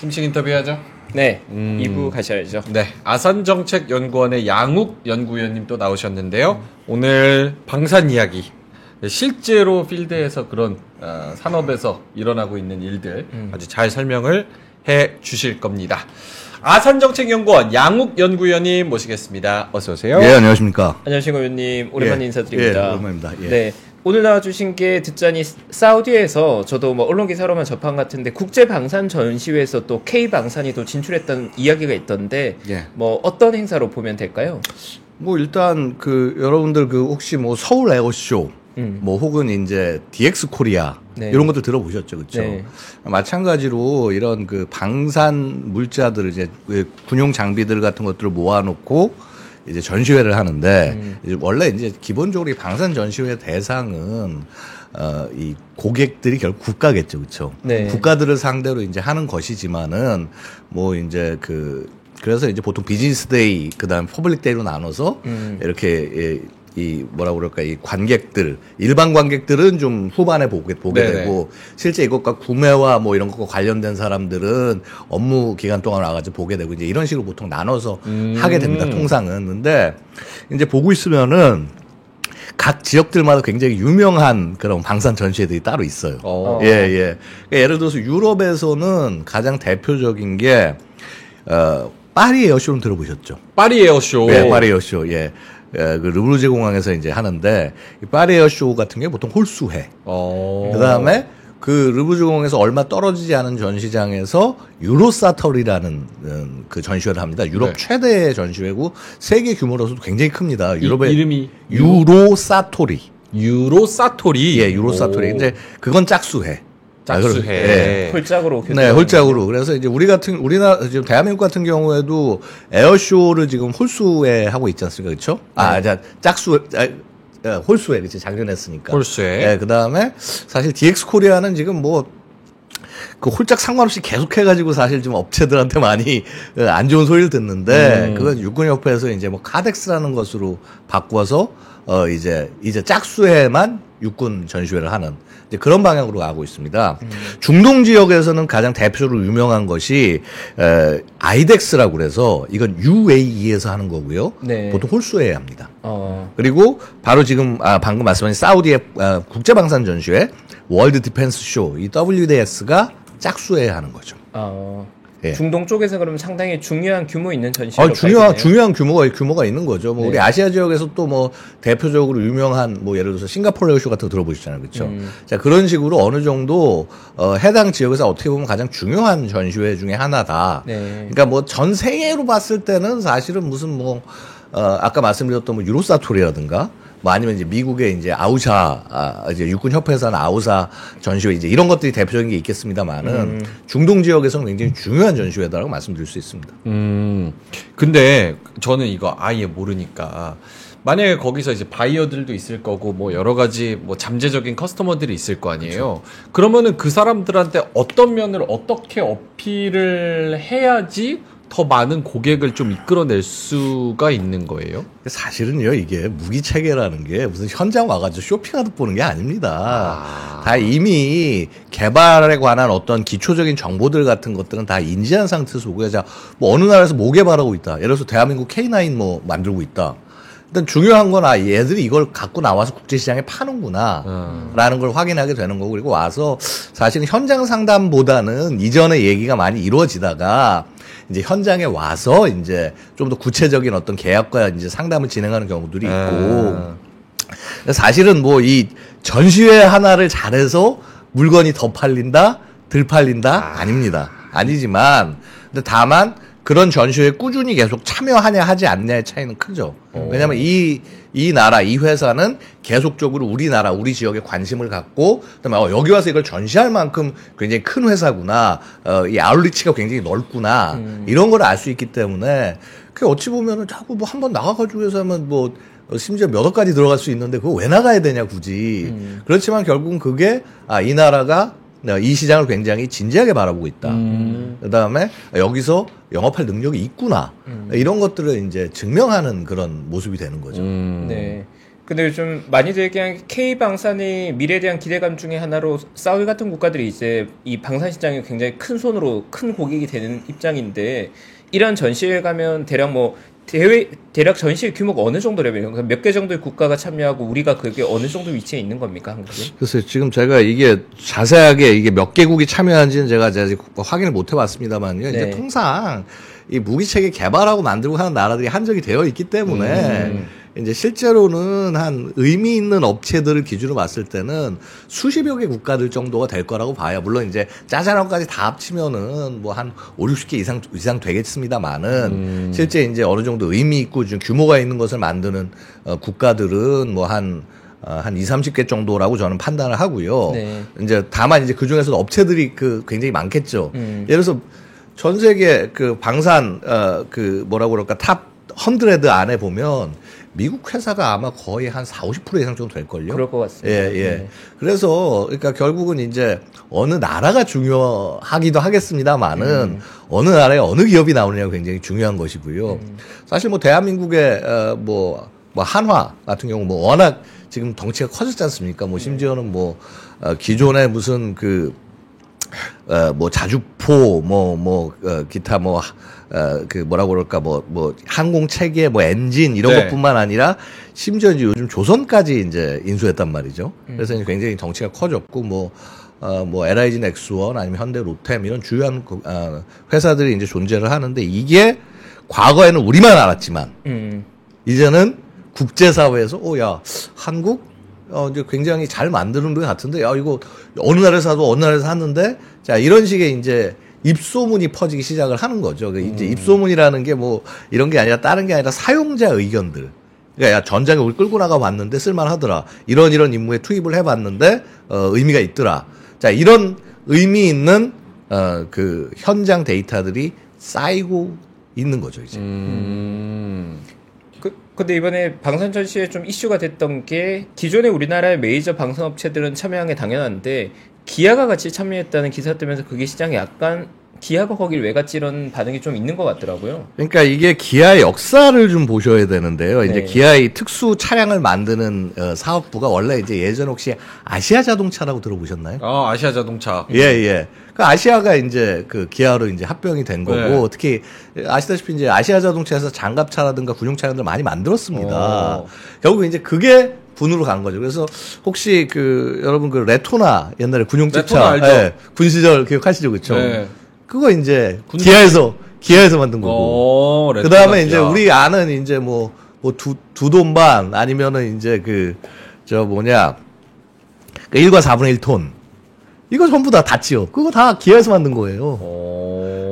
심층 인터뷰하죠. 네, 2부 가셔야죠. 네, 아산정책연구원의 양욱 연구위원님 또 나오셨는데요. 오늘 방산 이야기, 실제로 필드에서 그런 산업에서 일어나고 있는 일들 아주 잘 설명을 해 주실 겁니다. 아산정책연구원 양욱 연구위원님 모시겠습니다. 어서 오세요. 예, 안녕하십니까. 안녕하십니까, 위원님. 오랜만에 인사드립니다. 예, 오랜만입니다. 예. 네. 오늘 나와주신 게 듣자니 사우디에서 저도 뭐 언론 기사로만 접한 것 같은데 국제 방산 전시회에서 또 K 방산이 또 진출했던 이야기가 있던데 예. 뭐 어떤 행사로 보면 될까요? 뭐 일단 여러분들 혹시 뭐 서울 에어쇼 뭐 혹은 이제 DX 코리아 네. 이런 것들 들어보셨죠, 그렇죠? 네. 마찬가지로 이런 방산 물자들 이제 군용 장비들 같은 것들을 모아놓고 이제 전시회를 하는데 이제 원래 이제 기본적으로 이 방산 전시회 대상은 이 고객들이 결국 국가겠죠, 그렇죠? 네. 국가들을 상대로 이제 하는 것이지만은 뭐 이제 그래서 이제 보통 비즈니스 데이 그다음 퍼블릭 데이로 나눠서 이렇게 이 뭐라고 그럴까 이 관객들 일반 관객들은 좀 후반에 보게 네네. 되고 실제 이것과 구매와 뭐 이런 것과 관련된 사람들은 업무 기간 동안 와가지고 보게 되고 이제 이런 식으로 보통 나눠서 하게 됩니다. 통상은. 근데 이제 보고 있으면은 각 지역들마다 굉장히 유명한 그런 방산 전시회들이 따로 있어요. 예, 예. 그러니까 예를 들어서 유럽에서는 가장 대표적인 게 파리 에어쇼는 들어보셨죠? 파리 에어쇼. 네, 파리 에어쇼. 예. 르브르제 공항에서 이제 하는데 이 파리 에어쇼 같은 게 보통 홀수해. 그다음에 르브르제 공항에서 얼마 떨어지지 않은 전시장에서 유로사터리라는 그 전시회를 합니다. 유럽 네. 최대의 전시회고 세계 규모로서도 굉장히 큽니다. 유럽의 이름이 유로사토리. 유로사토리. 예, 유로사토리. 근데 그건 짝수회. 짝수회. 예. 홀짝으로. 네, 홀짝으로. 그래서 이제 우리나라, 지금 대한민국 같은 경우에도 에어쇼를 지금 홀수회 하고 있지 않습니까? 그렇죠? 홀수회, 그치. 작년에 했으니까. 홀수회. 네, 그 다음에 사실 DX 코리아는 지금 홀짝 상관없이 계속 해가지고 사실 좀 업체들한테 많이 안 좋은 소리를 듣는데, 그건 육군협회에서 이제 카덱스라는 것으로 바꿔서, 이제 짝수회만 육군 전시회를 하는 이제 그런 방향으로 가고 있습니다. 중동 지역에서는 가장 대표적으로 유명한 것이 아이덱스라고 그래서 이건 UAE에서 하는 거고요. 네. 보통 홀수회 합니다. 그리고 바로 지금 방금 말씀하신 사우디의 국제방산 전시회 월드 디펜스 쇼 이 WDS가 짝수회 하는 거죠. 예. 중동 쪽에서 그러면 상당히 중요한 규모 있는 전시회로 중요한 규모가 있는 거죠. 뭐 네. 우리 아시아 지역에서 또 뭐 대표적으로 유명한 뭐 예를 들어서 싱가포르 에어쇼 같은 거 들어보셨잖아요, 그렇죠? 자 그런 식으로 어느 정도 해당 지역에서 어떻게 보면 가장 중요한 전시회 중에 하나다. 네. 그러니까 뭐 전 세계로 봤을 때는 사실은 무슨 아까 말씀드렸던 유로사토리라든가. 뭐 아니면 이제 미국의 이제 이제 육군협회에서 하는 아우사 전시회 이제 이런 것들이 대표적인 게 있겠습니다만은 중동 지역에서는 굉장히 중요한 전시회다라고 말씀드릴 수 있습니다. 근데 저는 이거 아예 모르니까 만약에 거기서 이제 바이어들도 있을 거고 뭐 여러 가지 뭐 잠재적인 커스터머들이 있을 거 아니에요. 그렇죠. 그러면은 그 사람들한테 어떤 면을 어떻게 어필을 해야지 더 많은 고객을 좀 이끌어낼 수가 있는 거예요? 사실은요, 이게 무기체계라는 게 무슨 현장 와가지고 쇼핑하듯 보는 게 아닙니다. 다 이미 개발에 관한 어떤 기초적인 정보들 같은 것들은 다 인지한 상태에서 오고요. 자, 뭐 어느 나라에서 뭐 개발하고 있다. 예를 들어서 대한민국 K9 뭐 만들고 있다. 일단 중요한 건 얘들이 이걸 갖고 나와서 국제시장에 파는구나 라는 걸 확인하게 되는 거고 그리고 와서 사실은 현장 상담보다는 이전에 얘기가 많이 이루어지다가 이제 현장에 와서 이제 좀 더 구체적인 어떤 계약과 이제 상담을 진행하는 경우들이 있고 사실은 뭐 이 전시회 하나를 잘해서 물건이 더 팔린다, 덜 팔린다 아닙니다. 아니지만 근데 다만 그런 전시회에 꾸준히 계속 참여하냐 하지 않냐의 차이는 크죠. 왜냐하면 이 나라, 이 회사는 계속적으로 우리 지역에 관심을 갖고, 그다음에 여기 와서 이걸 전시할 만큼 굉장히 큰 회사구나, 이 아울리치가 굉장히 넓구나, 이런 걸 알 수 있기 때문에, 그 어찌 보면은 자꾸 뭐 한번 나가가지고 해서 하면 뭐, 심지어 몇 억까지 들어갈 수 있는데 그거 왜 나가야 되냐 굳이. 그렇지만 결국은 그게, 이 나라가 이 시장을 굉장히 진지하게 바라보고 있다. 그다음에 여기서 영업할 능력이 있구나. 이런 것들을 이제 증명하는 그런 모습이 되는 거죠. 네. 근데 요즘 많이들 얘기하는 K 방산의 미래에 대한 기대감 중에 하나로 사우디 같은 국가들이 이제 이 방산 시장이 굉장히 큰 손으로 큰 고객이 되는 입장인데 이런 전시회 가면 대략 뭐 대략 전시회 규모가 어느 정도라면 몇 개 정도의 국가가 참여하고 우리가 그게 어느 정도 위치에 있는 겁니까 한국이? 글쎄요, 지금 제가 이게 자세하게 이게 몇 개국이 참여한지는 제가 아직 확인을 못 해봤습니다만요. 네. 이제 통상 이 무기체계 개발하고 만들고 하는 나라들이 한정이 되어 있기 때문에 이제 실제로는 한 의미 있는 업체들을 기준으로 봤을 때는 수십여 개 국가들 정도가 될 거라고 봐요. 물론 이제 짜잘한까지 다 합치면은 뭐 한 5, 60개 이상 되겠습니다만은 실제 이제 어느 정도 의미 있고 좀 규모가 있는 것을 만드는 국가들은 뭐 한 2, 30개 정도라고 저는 판단을 하고요. 네. 이제 다만 이제 그 중에서도 업체들이 굉장히 많겠죠. 예를 들어서 전 세계 그 방산 그 뭐라고 그럴까 탑 100 안에 보면 미국 회사가 아마 거의 한 40, 50% 이상 정도 될걸요? 그럴 것 같습니다. 예, 예. 네. 그래서, 그러니까 결국은 이제 어느 나라가 중요하기도 하겠습니다만은 어느 나라에 어느 기업이 나오느냐가 굉장히 중요한 것이고요. 사실 뭐 대한민국의, 뭐 한화 같은 경우 뭐 워낙 지금 덩치가 커졌지 않습니까? 뭐 심지어는 뭐, 기존에 무슨 뭐 자주포, 기타 그 뭐라고 그럴까 뭐 항공 체계 뭐 엔진 이런 네. 것뿐만 아니라 심지어 이제 요즘 조선까지 이제 인수했단 말이죠. 그래서 이제 굉장히 덩치가 커졌고 뭐 LIG 넥스원 아니면 현대 로템 이런 주요한 회사들이 이제 존재를 하는데 이게 과거에는 우리만 알았지만 이제는 국제사회에서 야 한국 이제 굉장히 잘 만드는 것 같은데 야 이거 어느 나라에서 사도 어느 나라에서 샀는데 자 이런 식의 이제 입소문이 퍼지기 시작을 하는 거죠. 이제 입소문이라는 게 뭐 이런 게 아니라 다른 게 아니라 사용자 의견들. 그러니까 야 전장에 우리 끌고 나가 봤는데 쓸만하더라. 이런 임무에 투입을 해봤는데 의미가 있더라. 자 이런 의미 있는 그 현장 데이터들이 쌓이고 있는 거죠 이제. 근데 이번에 방산 전시회 좀 이슈가 됐던 게 기존의 우리나라의 메이저 방산 업체들은 참여한 게 당연한데 기아가 같이 참여했다는 기사 뜨면서 그게 시장에 약간 기아가 거길 왜 갔지 이런 반응이 좀 있는 것 같더라고요. 그러니까 이게 기아의 역사를 좀 보셔야 되는데요. 이제 네. 기아의 특수 차량을 만드는 사업부가 원래 이제 예전 혹시 아시아 자동차라고 들어보셨나요? 아시아 자동차. 예. 그 아시아가 이제 그 기아로 이제 합병이 된 거고 네. 특히 아시다시피 이제 아시아 자동차에서 장갑차라든가 군용 차량들 많이 만들었습니다. 결국 이제 그게 분으로 간 거죠. 그래서 혹시 여러분 레토나 옛날에 군용차 레토나 알죠? 예, 군 시절 기억하시죠, 그렇죠? 네. 그거 이제 기아에서 만든 거고. 그 다음에 이제 우리 아는 이제 두돈반 아니면은 이제 1과 4분의 1톤. 이거 전부 다 닿지요. 그거 다 기아에서 만든 거예요.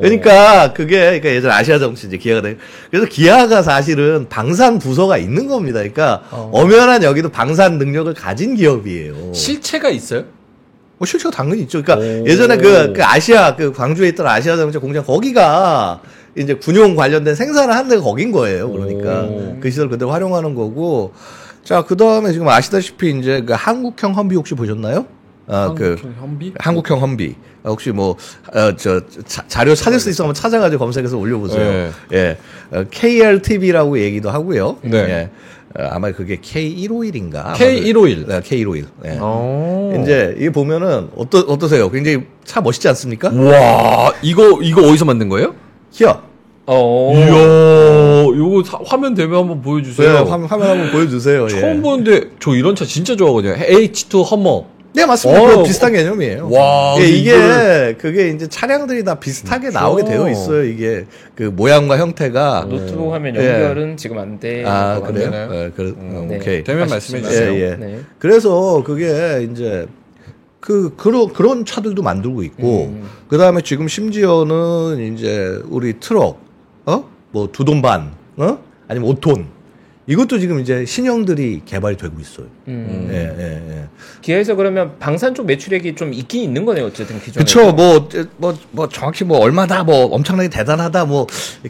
그러니까 예전 아시아 자동차 이제 기아가 돼. 그래서 기아가 사실은 방산 부서가 있는 겁니다. 그러니까 엄연한 여기도 방산 능력을 가진 기업이에요. 실체가 있어요? 실체가 당연히 있죠. 그러니까 예전에 아시아 광주에 있던 아시아 자동차 공장 거기가 이제 군용 관련된 생산을 하는 데가 거긴 거예요. 그러니까 그 시설 그대로 활용하는 거고. 자, 그다음에 지금 아시다시피 이제 한국형 험비 혹시 보셨나요? 한국형 험비? 한국형 험비. 혹시 자료 찾을 수 있으면 찾아가지고 검색해서 올려보세요. 네. 예. KRTV라고 얘기도 하고요. 네. 예. 아마 그게 K151인가? K151. 네, K151. 예. 이제 이게 보면은 어떠세요? 굉장히 차 멋있지 않습니까? 와, 이거 어디서 만든 거예요? 기아. 이야, 요거 화면 되면 한번 보여주세요. 네, 화면 한번 보여주세요. 처음 보는데 저 이런 차 진짜 좋아하거든요. H2 험머. 네, 맞습니다. 비슷한 개념이에요. 와, 그게 이제 차량들이 다 비슷하게 나오게 되어 있어요. 이게 모양과 형태가. 노트북 화면 연결은 지금 안 돼. 그래요? 되나요? 네. 오케이. 되면 말씀해 주세요. 예. 네. 그래서 그게 이제 그런 차들도 만들고 있고, 그 다음에 지금 심지어는 이제 우리 트럭, 두돈반, 아니면 5톤. 이것도 지금 이제 신형들이 개발이 되고 있어요. 예. 기아에서 그러면 방산 쪽 매출액이 좀 있긴 있는 거네요. 어쨌든 기존에. 그쵸. 정확히 얼마다 엄청나게 대단하다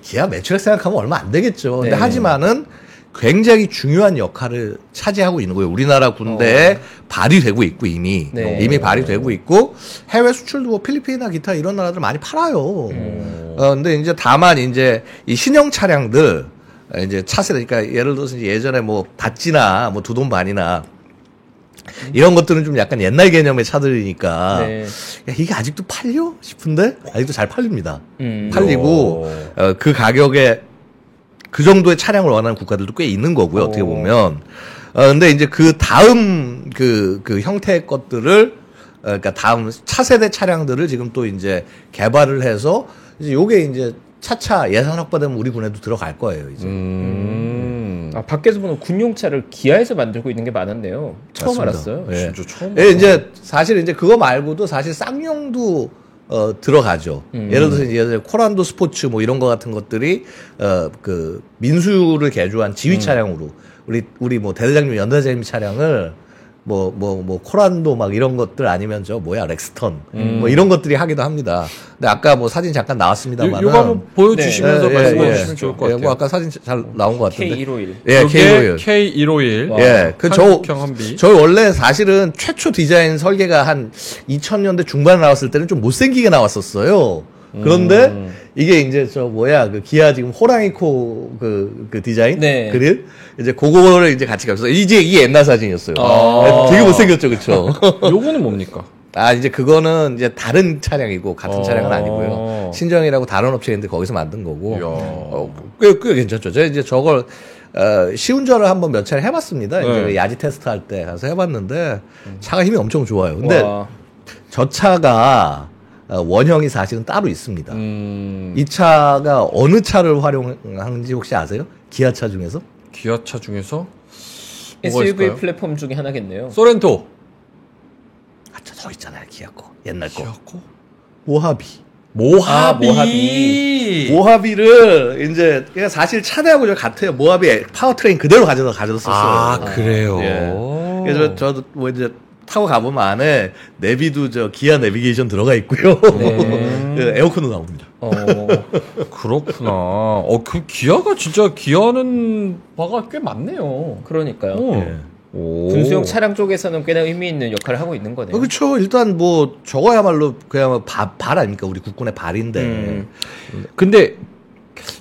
기아 매출액 생각하면 얼마 안 되겠죠. 근데 네. 하지만은 굉장히 중요한 역할을 차지하고 있는 거예요. 우리나라 군대에 발휘되고 있고 이미 발휘되고 있고 해외 수출도 필리핀이나 기타 이런 나라들 많이 팔아요. 근데 이제 다만 이제 이 신형 차량들 이제 차세대, 그러니까 예를 들어서 이제 예전에 뭐 다찌나 뭐 두 돈 반이나 이런 것들은 좀 약간 옛날 개념의 차들이니까 네. 야, 이게 아직도 팔려 싶은데 아직도 잘 팔립니다. 팔리고 그 가격에 그 정도의 차량을 원하는 국가들도 꽤 있는 거고요. 어떻게 보면. 근데 이제 그 다음 그 형태의 것들을 그러니까 다음 차세대 차량들을 지금 또 이제 개발을 해서 이제 요게 이제 차차 예산 확보되면 우리 군에도 들어갈 거예요, 이제. 아, 밖에서 보는 군용차를 기아에서 만들고 있는 게 많았네요. 처음 맞습니다. 알았어요. 예. 진짜 처음 예, 이제 사실 이제 그거 말고도 사실 쌍용도 들어가죠. 예를 들어서 이제 코란도 스포츠 뭐 이런 거 같은 것들이 그 민수를 개조한 지휘 차량으로 우리 뭐 대대장님 연대장님 차량을 뭐 코란도 막 이런 것들 아니면 저 뭐야 렉스턴 뭐 이런 것들이 하기도 합니다. 근데 아까 뭐 사진 잠깐 나왔습니다만 이거 한번 보여주시면서 말씀해 주시면 좋을 것 같아요. 뭐 아까 사진 잘 나온 것 같은데. K151. 예, 이게 K151. K151. 예, 한국형 험비. 저 원래 사실은 최초 디자인 설계가 한 2000년대 중반에 나왔을 때는 좀 못생기게 나왔었어요. 그런데 이게 이제 저 뭐야 그 기아 지금 호랑이 코 그 디자인 네. 그릴 이제 그거를 이제 같이 가서 이제 이게 옛날 사진이었어요. 아. 되게 못생겼죠, 그렇죠? 요거는 뭡니까? 아 이제 그거는 이제 다른 차량이고 같은 차량은 아니고요. 신정이라고 다른 업체인데 거기서 만든 거고. 꽤 괜찮죠. 제가 이제 저걸 시운전을 한번 몇 차례 해봤습니다. 네. 이제 야지 테스트 할 때 가서 해봤는데 차가 힘이 엄청 좋아요. 근데 와. 저 차가 원형이 사실은 따로 있습니다. 이 차가 어느 차를 활용하는지 혹시 아세요? 기아차 중에서? 기아차 중에서 뭐가 SUV 있을까요? 플랫폼 중에 하나겠네요. 소렌토. 아, 저 있잖아요. 기아 거. 옛날 거. 기아코. 모하비. 모하비. 모하비. 모하비를 이제 그러니까 사실 차대하고 저 같아요. 모하비 파워트레인 그대로 가져다 썼어요. 아, 그래요. 예. 그래서 저도 뭐 이제 타고 가보면 안에 내비도 저 기아 내비게이션 들어가 있고요. 예, 에어컨도 나옵니다. 그렇구나. 그 기아가 진짜 기아는 바가 꽤 많네요. 그러니까요. 예. 오. 군수용 차량 쪽에서는 꽤나 의미 있는 역할을 하고 있는 거네요. 그렇죠. 일단 뭐 저거야말로 그냥 발 아닙니까? 우리 국군의 발인데. 근데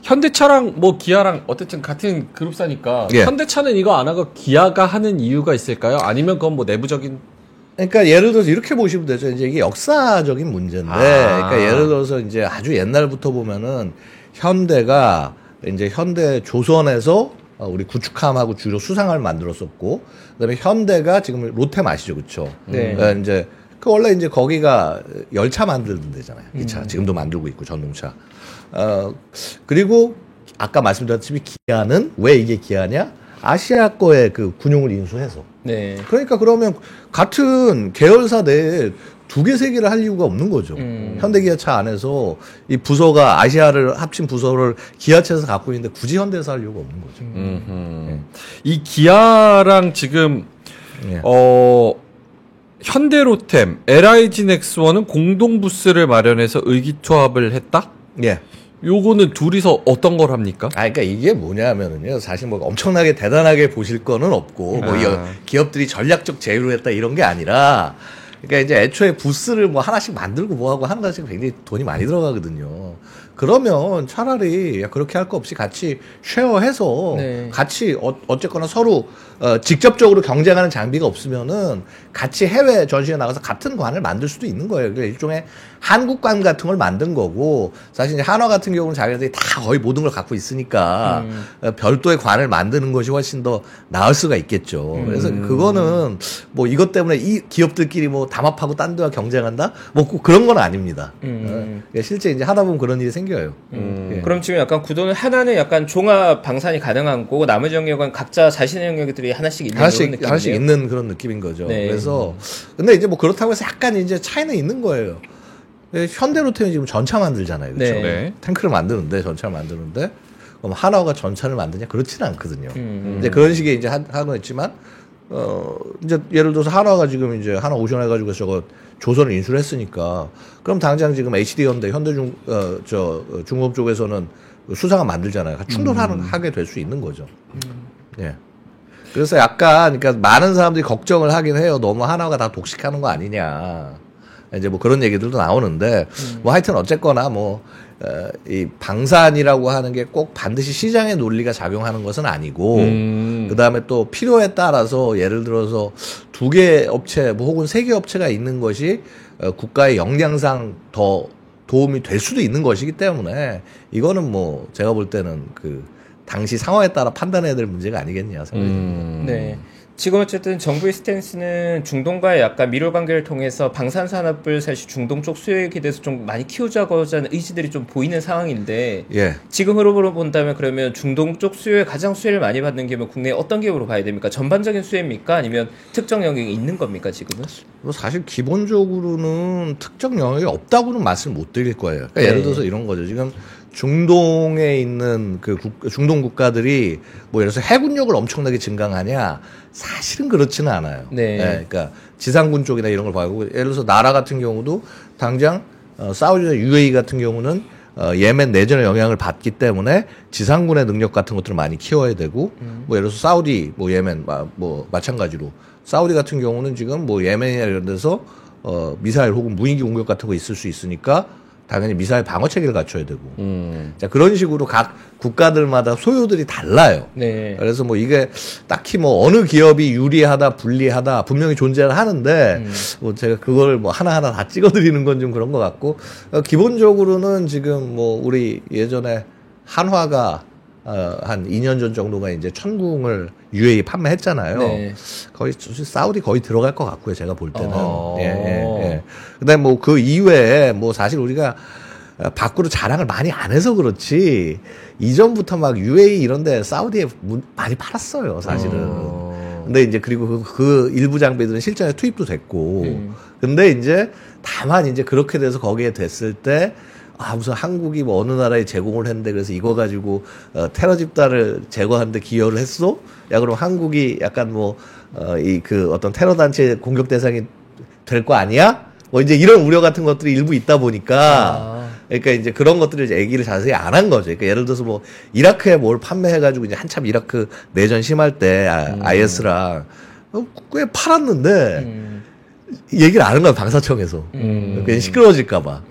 현대차랑 뭐 기아랑 어쨌든 같은 그룹사니까 예. 현대차는 이거 안 하고 기아가 하는 이유가 있을까요? 아니면 그건 뭐 내부적인 그러니까 예를 들어서 이렇게 보시면 되죠. 이제 이게 역사적인 문제인데, 그러니까 예를 들어서 이제 아주 옛날부터 보면은 현대가 이제 현대 조선에서 우리 구축함하고 주로 수상함을 만들었었고, 그다음에 현대가 지금 롯데 아시죠, 그렇죠? 네. 그러니까 이제 그 원래 이제 거기가 열차 만드는 데잖아요. 기차 지금도 만들고 있고 전동차. 그리고 아까 말씀드렸듯이 기아는 왜 이게 기아냐? 아시아 거에 그 군용을 인수해서. 네. 그러니까 그러면 같은 계열사 내에 두 개, 세 개를 할 이유가 없는 거죠. 현대기아차 안에서 이 부서가 아시아를 합친 부서를 기아차에서 갖고 있는데 굳이 현대에서 할 이유가 없는 거죠. 이 기아랑 지금 예. 현대로템, LIG 넥스원은 공동 부스를 마련해서 의기투합을 했다? 예. 요거는 둘이서 어떤 걸 합니까? 아, 그러니까 이게 뭐냐면은요. 사실 뭐 엄청나게 대단하게 보실 거는 없고, 뭐 기업들이 전략적 제휴를 했다 이런 게 아니라, 그러니까 이제 애초에 부스를 뭐 하나씩 만들고 뭐하고 하는 것이 굉장히 돈이 많이 들어가거든요. 그러면 차라리 그렇게 할 거 없이 같이 쉐어해서 네. 같이 어쨌거나 서로 직접적으로 경쟁하는 장비가 없으면은 같이 해외 전시회 나가서 같은 관을 만들 수도 있는 거예요. 그러니까 일종의 한국관 같은 걸 만든 거고 사실 이제 한화 같은 경우는 자기들이 다 거의 모든 걸 갖고 있으니까 별도의 관을 만드는 것이 훨씬 더 나을 수가 있겠죠. 그래서 그거는 뭐 이것 때문에 이 기업들끼리 뭐 담합하고 딴 데와 경쟁한다? 뭐 꼭 그런 건 아닙니다. 실제 이제 하다 보면 그런 일이 생겨요. 예. 그럼 지금 약간 구도는 하나는 약간 종합 방산이 가능한 거고 나머지 영역은 각자 자신의 영역들이 하나씩 있는 그런 느낌이에요. 하나씩 있는 그런 느낌인 거죠. 네. 그래서 근데 이제 뭐 그렇다고 해서 약간 이제 차이는 있는 거예요. 현대로템이 지금 전차 만들잖아요. 그렇죠? 네. 네. 탱크를 만드는데 전차를 만드는데 그럼 한화가 전차를 만드냐 그렇지는 않거든요. 이제 그런 식의 이제 하고 있지만 이제 예를 들어서 한화가 지금 이제 한화 오션 해가지고 저거 조선을 인수를 했으니까 그럼 당장 지금 HD 현대 현대중 중공업 쪽에서는 수상함 만들잖아요. 충돌하게 될 수 있는 거죠. 예. 그래서 약간 그러니까 많은 사람들이 걱정을 하긴 해요. 너무 한화가 다 독식하는 거 아니냐. 이제 뭐 그런 얘기들도 나오는데 뭐 하여튼 어쨌거나 뭐 이 방산이라고 하는 게 꼭 반드시 시장의 논리가 작용하는 것은 아니고, 그 다음에 또 필요에 따라서 예를 들어서 2개 업체, 뭐 혹은 3개 업체가 있는 것이 국가의 역량상 더 도움이 될 수도 있는 것이기 때문에 이거는 뭐 제가 볼 때는 그 당시 상황에 따라 판단해야 될 문제가 아니겠냐 생각이 듭니다. 네. 지금 어쨌든 정부의 스탠스는 중동과의 약간 밀월 관계를 통해서 방산 산업을 사실 중동 쪽 수요에 기대서 좀 많이 키우자고자 하는 의지들이 좀 보이는 상황인데 예. 지금 흐름으로 본다면 그러면 중동 쪽 수요에 가장 수혜를 많이 받는 기업은 국내 어떤 기업으로 봐야 됩니까? 전반적인 수혜입니까? 아니면 특정 영역이 있는 겁니까 지금은? 사실 기본적으로는 특정 영역이 없다고는 말씀을 못 드릴 거예요. 그러니까 네. 예를 들어서 이런 거죠. 지금 중동에 있는 그 중동 국가들이 뭐 예를 들어서 해군력을 엄청나게 증강하냐? 사실은 그렇지는 않아요. 네. 그러니까 지상군 쪽이나 이런 걸 봐고 예를 들어서 나라 같은 경우도 당장 사우디나 UAE 같은 경우는 예멘 내전의 영향을 받기 때문에 지상군의 능력 같은 것들을 많이 키워야 되고 뭐 예를 들어서 사우디 뭐 예멘 뭐 마찬가지로 사우디 같은 경우는 지금 뭐 예멘이나 이런 데서 미사일 혹은 무인기 공격 같은 거 있을 수 있으니까 당연히 미사일 방어 체계를 갖춰야 되고. 자, 그런 식으로 각 국가들마다 소요들이 달라요. 네. 그래서 뭐 이게 딱히 뭐 어느 기업이 유리하다, 불리하다 분명히 존재를 하는데 뭐 제가 그걸 뭐 하나하나 다 찍어드리는 건 좀 그런 것 같고 기본적으로는 지금 뭐 우리 예전에 한화가 한 2년 전 정도가 이제 천궁을 UAE 판매했잖아요. 네. 거의 사우디 거의 들어갈 것 같고요. 제가 볼 때는. 예. 근데 뭐 그 이외에 뭐 사실 우리가 밖으로 자랑을 많이 안 해서 그렇지 이전부터 막 UAE 이런데 사우디에 많이 팔았어요. 사실은. 근데 이제 그리고 그 일부 장비들은 실전에 투입도 됐고. 근데 이제 다만 이제 그렇게 돼서 거기에 됐을 때 무슨 한국이 뭐 어느 나라에 제공을 했는데 그래서 이거 가지고 테러 집단을 제거하는데 기여를 했어? 야 그럼 한국이 약간 뭐 이 그 어떤 테러 단체 공격 대상이 될 거 아니야? 뭐 이제 이런 우려 같은 것들이 일부 있다 보니까 그러니까 이제 그런 것들을 이제 얘기를 자세히 안 한 거죠. 그러니까 예를 들어서 뭐 이라크에 뭘 판매해가지고 이제 한참 이라크 내전 심할 때 IS랑 꽤 팔았는데 얘기를 안 한 거야 방사청에서. 그냥 시끄러워질까봐.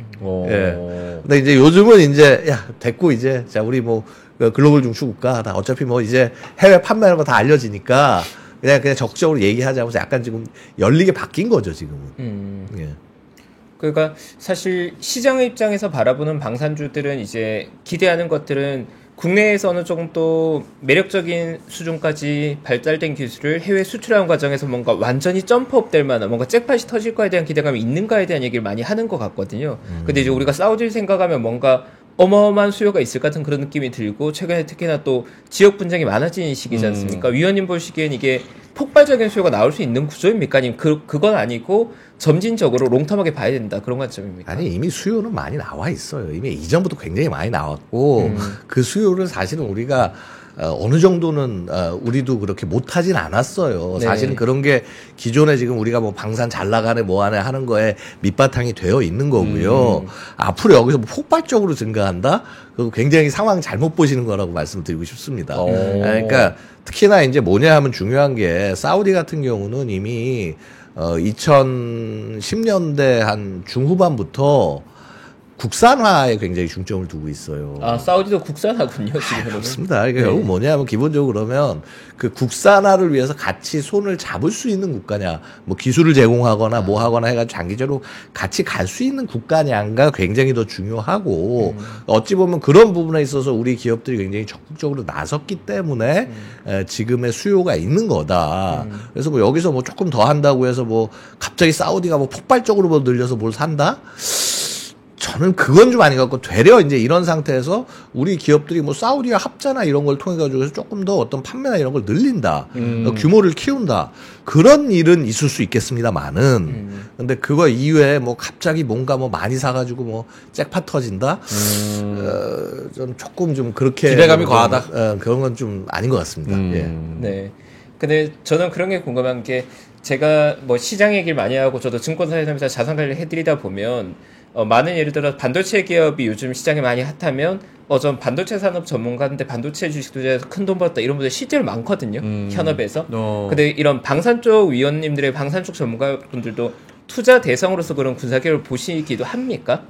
예. 근데 이제 요즘은 이제 야 됐고 이제 자 우리 뭐 글로벌 중추국가 다 어차피 뭐 이제 해외 판매하는 거 다 알려지니까 그냥 적극적으로 얘기하자면서 약간 지금 열리게 바뀐 거죠 지금은. 예. 그러니까 사실 시장의 입장에서 바라보는 방산주들은 이제 기대하는 것들은 국내에서 어느 정도 매력적인 수준까지 발달된 기술을 해외 수출하는 과정에서 뭔가 완전히 점프업 될 만한 뭔가 잭팟이 터질 거에 대한 기대감이 있는가에 대한 얘기를 많이 하는 것 같거든요. 근데 이제 우리가 사우디를 생각하면 뭔가 어마어마한 수요가 있을 것 같은 그런 느낌이 들고 최근에 특히나 또 지역 분쟁이 많아지는 시기지 않습니까? 위원님 보시기엔 이게 폭발적인 수요가 나올 수 있는 구조입니까? 아니면 그건 아니고 점진적으로 롱텀하게 봐야 된다 그런 관점입니까? 아니 이미 수요는 많이 나와 있어요. 이미 이전부터 굉장히 많이 나왔고 그 수요를 사실은 우리가 어느 정도는 우리도 그렇게 못하진 않았어요. 네. 사실은 그런 게 기존에 지금 우리가 뭐 방산 잘 나가네 뭐하네 하는 거에 밑바탕이 되어 있는 거고요. 앞으로 여기서 뭐 폭발적으로 증가한다? 그거 굉장히 상황 잘못 보시는 거라고 말씀드리고 싶습니다. 그러니까 특히나 이제 뭐냐 하면 중요한 게 사우디 같은 경우는 이미 2010년대 한 중후반부터 국산화에 굉장히 중점을 두고 있어요. 사우디도 국산화군요, 지금. 그렇습니다. 그러니까 결국 뭐냐면 기본적으로 그러면 그 국산화를 위해서 같이 손을 잡을 수 있는 국가냐, 뭐 기술을 제공하거나 뭐 하거나 해가지고 장기적으로 같이 갈 수 있는 국가냐가 굉장히 더 중요하고 어찌 보면 그런 부분에 있어서 우리 기업들이 굉장히 적극적으로 나섰기 때문에 지금의 수요가 있는 거다. 그래서 뭐 여기서 뭐 조금 더 한다고 해서 뭐 갑자기 사우디가 뭐 폭발적으로 뭐 늘려서 뭘 산다? 저는 그건 좀 아닌 것 같고 되려 이제 이런 상태에서 우리 기업들이 뭐 사우디와 합자나 이런 걸 통해 가지고 조금 더 어떤 판매나 이런 걸 늘린다, 규모를 키운다 그런 일은 있을 수 있겠습니다만은 근데 그거 이외에 뭐 갑자기 뭔가 뭐 많이 사가지고 뭐 잭팟 터진다, 좀 조금 좀 그렇게 기대감이 과하다. 그런 건 좀 아닌 것 같습니다. 예. 네. 근데 저는 그런 게 궁금한 게 제가 뭐 시장 얘기를 많이 하고 저도 증권사에 하면서 자산 관리를 해드리다 보면 많은 예를 들어 반도체 기업이 요즘 시장에 많이 핫하면 전 반도체 산업 전문가인데 반도체 주식 투자해서 큰 돈 벌었다 이런 분들 실제로 많거든요. 현업에서. 근데 이런 방산 쪽 위원님들의 방산 쪽 전문가분들도 투자 대상으로서 그런 군사 기업을 보시기도 합니까?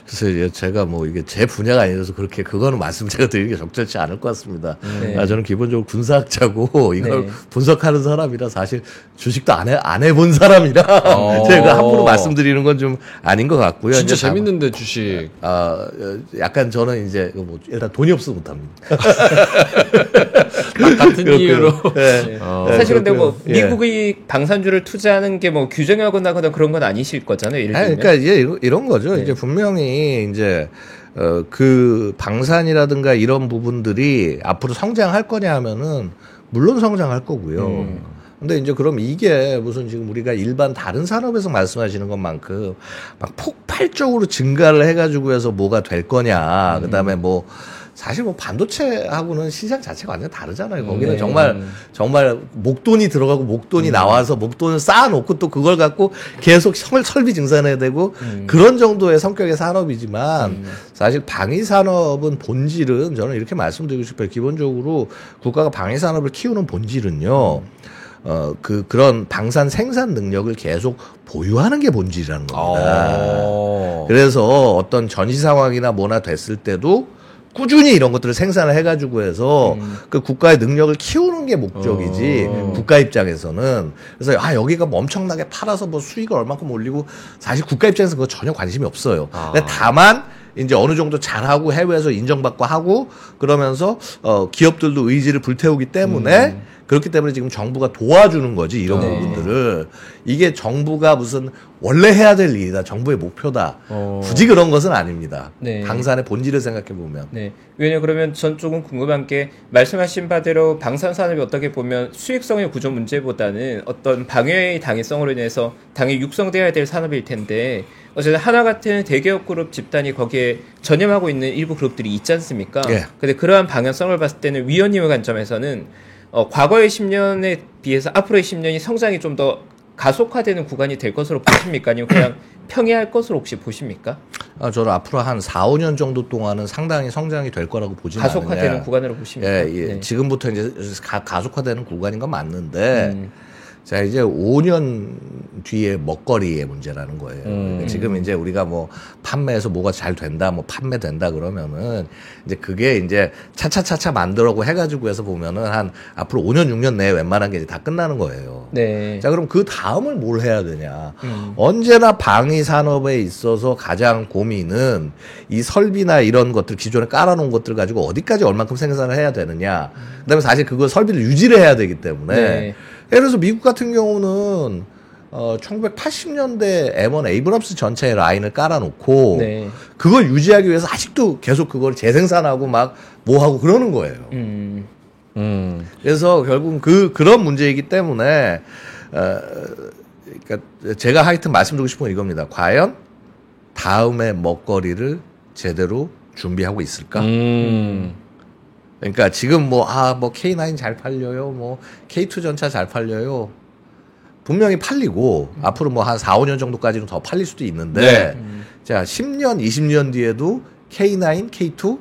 그래서 이제 제가 뭐 이게 제 분야가 아니라서 그렇게 그거는 말씀 제가 드리는 게 적절치 않을 것 같습니다. 네. 저는 기본적으로 군사학자고 이걸 네. 분석하는 사람이라 사실 주식도 안 해본 사람이라 제가 함부로 말씀드리는 건 좀 아닌 것 같고요. 진짜 이제 재밌는데 주식. 약간 저는 이제 뭐 일단 돈이 없어서 못합니다. 같은 이유로. 네. 사실 근데 뭐 예. 미국이 방산주를 투자하는 게 뭐 규정하거나 그런 건 아니실 거잖아요. 예를 들면. 그러니까 이제 이런 거죠. 네. 이제 분명히 이제 그 방산이라든가 이런 부분들이 앞으로 성장할 거냐 하면은 물론 성장할 거고요. 근데 이제 그럼 이게 무슨 지금 우리가 일반 다른 산업에서 말씀하시는 것만큼 막 폭발적으로 증가를 해가지고 해서 뭐가 될 거냐. 그다음에 뭐 사실 뭐 반도체하고는 시장 자체가 완전 다르잖아요. 거기는 네. 정말 목돈이 들어가고 목돈이 나와서 목돈을 쌓아놓고 또 그걸 갖고 계속 설비 증산해야 되고 그런 정도의 성격의 산업이지만 사실 방위 산업은 본질은 저는 이렇게 말씀드리고 싶어요. 기본적으로 국가가 방위 산업을 키우는 본질은요. 그런 방산 생산 능력을 계속 보유하는 게 본질이라는 겁니다. 그래서 어떤 전시 상황이나 뭐나 됐을 때도 꾸준히 이런 것들을 생산을 해가지고 해서 그 국가의 능력을 키우는 게 목적이지 국가 입장에서는. 그래서 여기가 뭐 엄청나게 팔아서 뭐 수익을 얼만큼 올리고 사실 국가 입장에서 그거 전혀 관심이 없어요. 근데 다만 이제 어느 정도 잘하고 해외에서 인정받고 하고 그러면서 기업들도 의지를 불태우기 때문에 그렇기 때문에 지금 정부가 도와주는 거지 이런 부분들을. 이게 정부가 무슨 원래 해야 될 일이다, 정부의 목표다, 굳이 그런 것은 아닙니다. 네. 방산의 본질을 생각해 보면. 네. 왜냐 그러면 전 조금 궁금한 게 말씀하신 바대로 방산 산업이 어떻게 보면 수익성의 구조 문제보다는 어떤 방해의 당위성으로 인해서 당연히 육성돼야 될 산업일 텐데 어쨌든 하나 같은 대기업 그룹 집단이 거기에 전념하고 있는 일부 그룹들이 있지 않습니까? 예. 근데 그러한 방향성을 봤을 때는 위원님의 관점에서는 과거의 10년에 비해서 앞으로의 10년이 성장이 좀 더 가속화되는 구간이 될 것으로 보십니까? 아니면 그냥 평이할 것으로 혹시 보십니까? 저는 앞으로 한 4, 5년 정도 동안은 상당히 성장이 될 거라고 보지는 가속화되는 않느냐. 구간으로 보십니까? 네. 지금부터 이제 가속화되는 구간인 건 맞는데 자, 이제 5년 뒤에 먹거리의 문제라는 거예요. 그러니까 지금 이제 우리가 뭐 판매해서 뭐가 잘 된다, 뭐 판매된다 그러면은 이제 그게 이제 차차차차 만들라고 해가지고 해서 보면은 한 앞으로 5년, 6년 내에 웬만한 게 이제 다 끝나는 거예요. 네. 자, 그럼 그 다음을 뭘 해야 되냐. 언제나 방위 산업에 있어서 가장 고민은 이 설비나 이런 것들, 기존에 깔아놓은 것들 가지고 어디까지 얼만큼 생산을 해야 되느냐. 그 다음에 사실 그거 설비를 유지를 해야 되기 때문에. 네. 예를 들어서 미국 같은 경우는 1980년대 M1 에이브럼스 전체의 라인을 깔아놓고 네. 그걸 유지하기 위해서 아직도 계속 그걸 재생산하고 막 뭐하고 그러는 거예요. 그래서 결국은 그런 문제이기 때문에 그러니까 제가 하여튼 말씀드리고 싶은 건 이겁니다. 과연 다음에 먹거리를 제대로 준비하고 있을까? 그러니까 지금 뭐 K9 잘 팔려요. 뭐 K2 전차 잘 팔려요. 분명히 팔리고 앞으로 뭐 한 4, 5년 정도까지는 더 팔릴 수도 있는데 자, 10년, 20년 뒤에도 K9, K2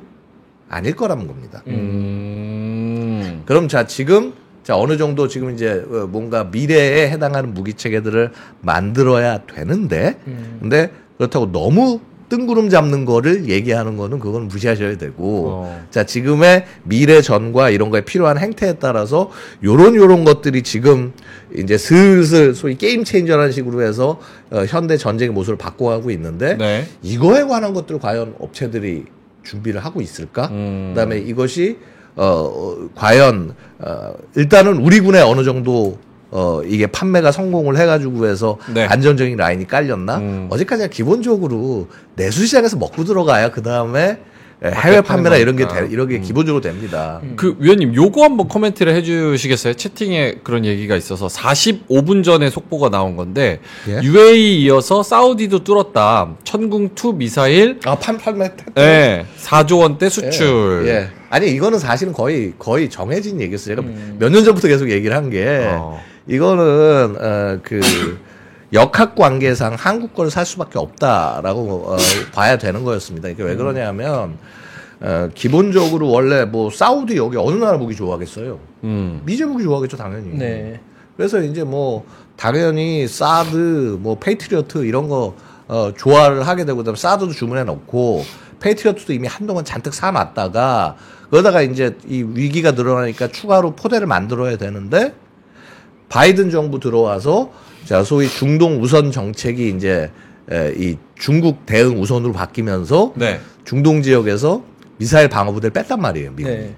아닐 거라는 겁니다. 그럼 지금 어느 정도 지금 이제 뭔가 미래에 해당하는 무기 체계들을 만들어야 되는데 근데 그렇다고 너무 뜬구름 잡는 거를 얘기하는 거는 그건 무시하셔야 되고 자, 지금의 미래 전과 이런 거에 필요한 행태에 따라서 요런 것들이 지금 이제 슬슬 소위 게임 체인저라는 식으로 해서 현대 전쟁의 모습을 바꿔가고 있는데 네. 이거에 관한 것들을 과연 업체들이 준비를 하고 있을까? 그다음에 이것이 과연 일단은 우리 군에 어느 정도 이게 판매가 성공을 해가지고 해서 네. 안전적인 라인이 깔렸나? 어제까지가 기본적으로 내수 시장에서 먹고 들어가야 그 다음에 해외 판매나 이런 게 기본적으로 됩니다. 그 위원님 요거 한번 코멘트를 해주시겠어요? 채팅에 그런 얘기가 있어서 45분 전에 속보가 나온 건데 예? UAE 이어서 사우디도 뚫었다. 천궁2 미사일 판매 네, 4조 원대 수출. 예. 아니 이거는 사실은 거의 정해진 얘기였어요. 제가 몇 년 전부터 계속 얘기를 한 게 이거는 그 역학 관계상 한국 걸 살 수밖에 없다라고 봐야 되는 거였습니다. 이게 왜 그러냐면 기본적으로 원래 뭐 사우디 여기 어느 나라 무기 좋아하겠어요? 미제 무기 좋아하겠죠, 당연히. 네. 그래서 이제 뭐 당연히 사드, 뭐 페이트리어트 이런 거 조화를 하게 되고 그다음에 사드도 주문해 놓고 페이트리어트도 이미 한동안 잔뜩 사놨다가 그러다가 이제 이 위기가 늘어나니까 추가로 포대를 만들어야 되는데 바이든 정부 들어와서 자 소위 중동 우선 정책이 이제 이 중국 대응 우선으로 바뀌면서 네. 중동 지역에서 미사일 방어부대를 뺐단 말이에요, 미국이. 네.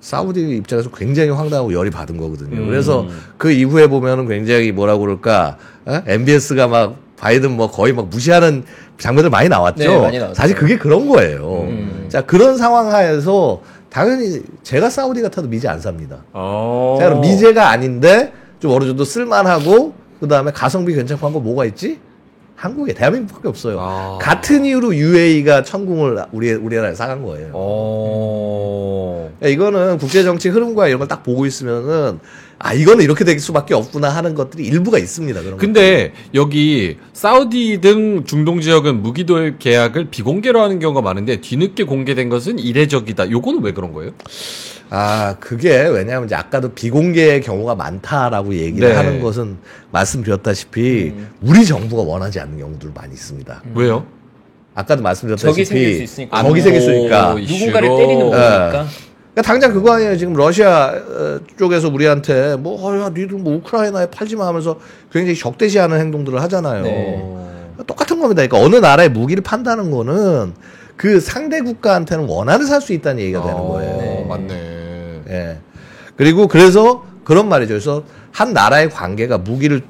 사우디 입장에서 굉장히 황당하고 열이 받은 거거든요. 그래서 그 이후에 보면은 굉장히 뭐라고 그럴까, MBS가 막 바이든 뭐 거의 막 무시하는 장면들 많이 나왔죠. 네, 많이 나왔죠. 사실 그게 그런 거예요. 자, 그런 상황 하에서 당연히 제가 사우디 같아도 미제 안 삽니다. 자, 그럼 미제가 아닌데 좀 어느 정도 쓸만하고 그 다음에 가성비 괜찮고 한 거 뭐가 있지? 한국에 대한민국밖에 없어요. 같은 이유로 UAE가 천궁을 우리나라에 사간 거예요. 이거는 국제 정치 흐름과 이런 걸 딱 보고 있으면은 이거는 이렇게 될 수밖에 없구나 하는 것들이 일부가 있습니다. 그런 근데 여기 사우디 등 중동 지역은 무기도입 계약을 비공개로 하는 경우가 많은데 뒤늦게 공개된 것은 이례적이다. 요거는 왜 그런 거예요? 그게 왜냐하면 이제 아까도 비공개의 경우가 많다라고 얘기를 네. 하는 것은 말씀드렸다시피 우리 정부가 원하지 않는 경우들 많이 있습니다. 왜요? 아까도 말씀드렸다시피 적이 생길 수 있으니까. 적이 생길 수 있으니까. 누군가를 때리는 거니까. 그러니까 당장 그거 아니에요. 지금 러시아 쪽에서 우리한테 야 니들 뭐 우크라이나에 팔지 마 하면서 굉장히 적대시하는 행동들을 하잖아요. 네. 똑같은 겁니다. 그러니까 어느 나라에 무기를 판다는 거는 그 상대 국가한테는 원하는 살 수 있다는 얘기가 되는 거예요. 맞네. 예. 그리고 그래서 그런 말이죠. 그래서 한 나라의 관계가 무기를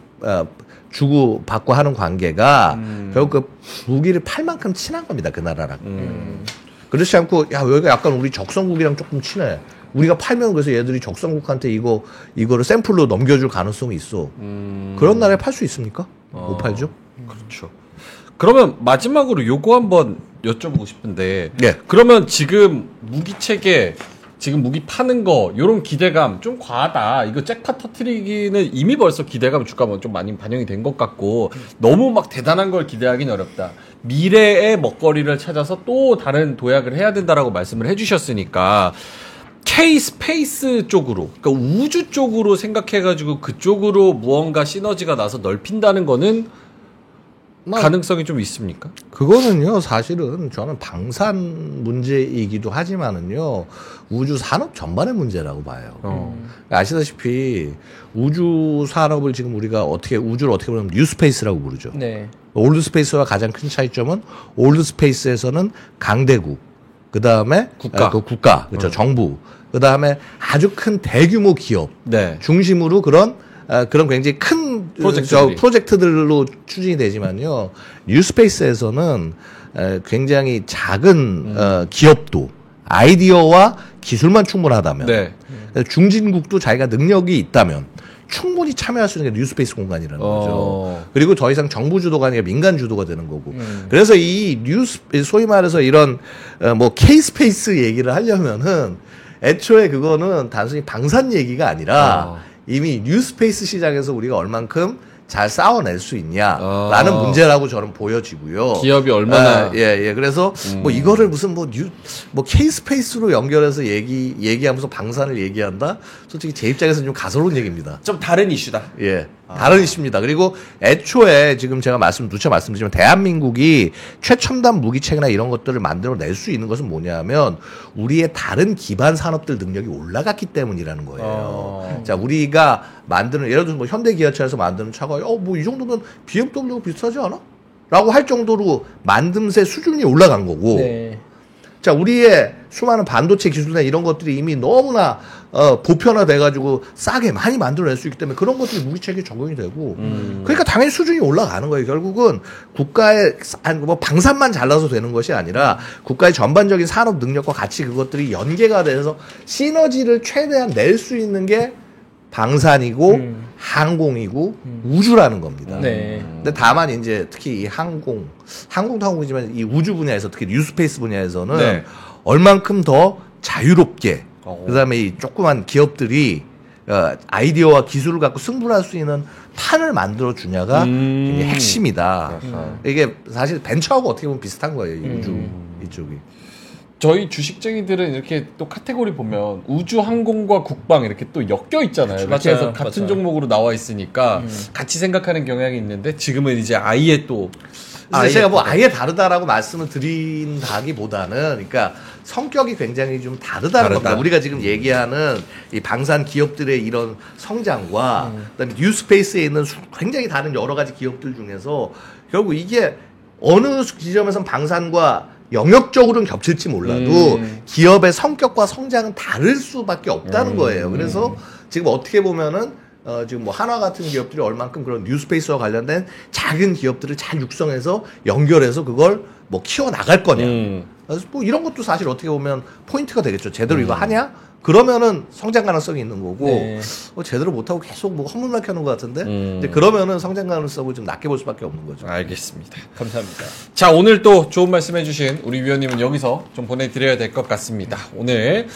주고 받고 하는 관계가 결국 그 무기를 팔 만큼 친한 겁니다. 그 나라랑. 그렇지 않고 여기가 약간 우리 적성국이랑 조금 친해. 우리가 팔면 그래서 얘들이 적성국한테 이거를 샘플로 넘겨줄 가능성이 있어. 그런 나라에 팔 수 있습니까? 못 팔죠. 그렇죠. 그러면 마지막으로 요거 한번 여쭤보고 싶은데, 예. 그러면 지금 무기 체계, 지금 무기 파는 거, 요런 기대감 좀 과하다. 이거 잭팟 터트리기는 이미 벌써 기대감 주가면 좀 많이 반영이 된 것 같고, 너무 막 대단한 걸 기대하기는 어렵다. 미래의 먹거리를 찾아서 또 다른 도약을 해야 된다라고 말씀을 해주셨으니까, K-스페이스 쪽으로, 그러니까 우주 쪽으로 생각해가지고 그쪽으로 무언가 시너지가 나서 넓힌다는 거는 가능성이 좀 있습니까? 그거는요, 사실은 저는 방산 문제이기도 하지만은요, 우주 산업 전반의 문제라고 봐요. 아시다시피 우주 산업을 지금 우리가 우주를 어떻게 보면 뉴스페이스라고 부르죠. 네. 올드스페이스와 가장 큰 차이점은 올드스페이스에서는 강대국, 그 다음에 국가, 그렇죠, 정부, 그 다음에 아주 큰 대규모 기업 네. 중심으로 그런 굉장히 큰 프로젝트들로 추진이 되지만요. 뉴스페이스에서는 굉장히 작은 기업도 아이디어와 기술만 충분하다면 네. 중진국도 자기가 능력이 있다면 충분히 참여할 수 있는 게 뉴스페이스 공간이라는 거죠. 그리고 더 이상 정부 주도가 아니라 민간 주도가 되는 거고. 그래서 이 소위 말해서 이런 뭐 K-스페이스 얘기를 하려면은 애초에 그거는 단순히 방산 얘기가 아니라 이미 뉴스페이스 시장에서 우리가 얼만큼 잘 싸워낼 수 있냐라는 문제라고 저는 보여지고요. 기업이 얼마나 그래서 뭐 이거를 무슨 뭐 K-스페이스로 연결해서 얘기하면서 방산을 얘기한다. 솔직히 제 입장에서는 좀 가소로운 얘기입니다. 좀 다른 이슈다. 예. 다른 이슈입니다. 그리고 애초에 지금 제가 누차 말씀드리지만 대한민국이 최첨단 무기체계나 이런 것들을 만들어낼 수 있는 것은 뭐냐면 우리의 다른 기반 산업들 능력이 올라갔기 때문이라는 거예요. 자, 우리가 만드는 예를 들어서 뭐 현대기아차에서 만드는 차가 뭐 이 정도면 BMW 비슷하지 않아? 라고 할 정도로 만듦새 수준이 올라간 거고. 네. 자, 우리의 수많은 반도체 기술이나 이런 것들이 이미 너무나 보편화돼가지고 싸게 많이 만들어낼 수 있기 때문에 그런 것들이 무기체계에 적용이 되고 그러니까 당연히 수준이 올라가는 거예요. 결국은 국가의 뭐 방산만 잘라서 되는 것이 아니라 국가의 전반적인 산업 능력과 같이 그것들이 연계가 돼서 시너지를 최대한 낼 수 있는 게 방산이고 항공이고 우주라는 겁니다. 네. 근데 다만 이제 특히 이 항공도 항공이지만 이 우주 분야에서 특히 뉴스페이스 분야에서는 네. 얼만큼 더 자유롭게 그다음에 이 조그만 기업들이 아이디어와 기술을 갖고 승부할 수 있는 판을 만들어 주냐가 굉장히 핵심이다. 이게 사실 벤처하고 어떻게 보면 비슷한 거예요. 이 우주 이쪽이. 저희 주식쟁이들은 이렇게 또 카테고리 보면 우주 항공과 국방 이렇게 또 엮여 있잖아요. 이렇게 해서 맞아요. 같은 맞아요. 종목으로 나와 있으니까 같이 생각하는 경향이 있는데 지금은 이제 아예 또 그래서 제가 뭐 아예 다르다라고 말씀을 드린다기보다는 그러니까 성격이 굉장히 좀 다르다는 겁니다. 우리가 지금 얘기하는 이 방산 기업들의 이런 성장과 그다음에 뉴스페이스에 있는 굉장히 다른 여러 가지 기업들 중에서 결국 이게 어느 지점에선 방산과 영역적으로는 겹칠지 몰라도 기업의 성격과 성장은 다를 수밖에 없다는 거예요. 그래서 지금 어떻게 보면은 지금 뭐 한화 같은 기업들이 얼만큼 그런 뉴스페이스와 관련된 작은 기업들을 잘 육성해서 연결해서 그걸 뭐 키워 나갈 거냐. 그래서 뭐 이런 것도 사실 어떻게 보면 포인트가 되겠죠. 제대로 이거 하냐? 그러면은 성장 가능성이 있는 거고 네. 제대로 못하고 계속 뭐 헛물만 켜는 것 같은데 이제 그러면은 성장 가능성을 좀 낮게 볼 수밖에 없는 거죠. 알겠습니다. 감사합니다. 자, 오늘 또 좋은 말씀 해주신 우리 위원님은 여기서 좀 보내드려야 될 것 같습니다. 오늘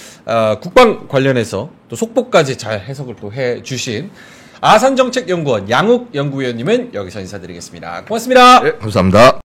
국방 관련해서 또 속보까지 잘 해석을 또 해주신 아산정책연구원 양욱 연구위원님은 여기서 인사드리겠습니다. 고맙습니다. 네, 감사합니다.